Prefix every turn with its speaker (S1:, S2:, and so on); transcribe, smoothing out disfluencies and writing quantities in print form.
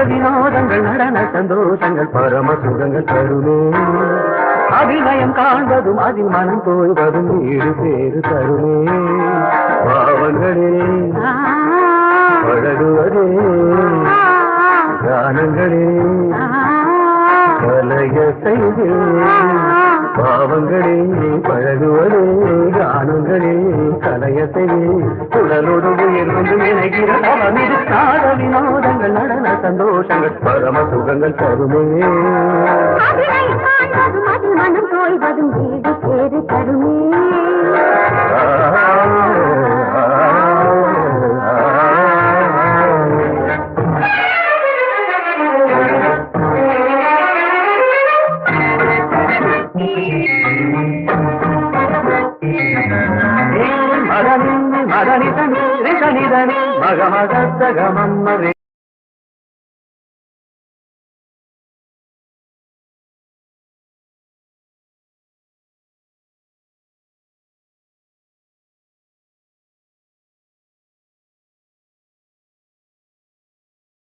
S1: வினோதங்கள் நடன சந்தோஷங்கள் பரம சுகங்கள் தருமே அபிநயம் காண்பதும் அதில் மனம் தோய்வதும் வீடு பேரு தருமே பாவங்களே பழகுவதே கானங்களே கலைய செய்தே பாவங்களே பழகுவதே கானங்களே கலைய செய்தே உடலோடு உயிர் கொண்டு இணைகிற அவனிது நாட வினோதங்கள் நடன சந்தோஷங்கள் பரம சுகங்கள் தருமே
S2: மனம் தோய்வதும் வீடு பேரு தருமே
S1: மகனிதனி மகமகத்தகமம்மரே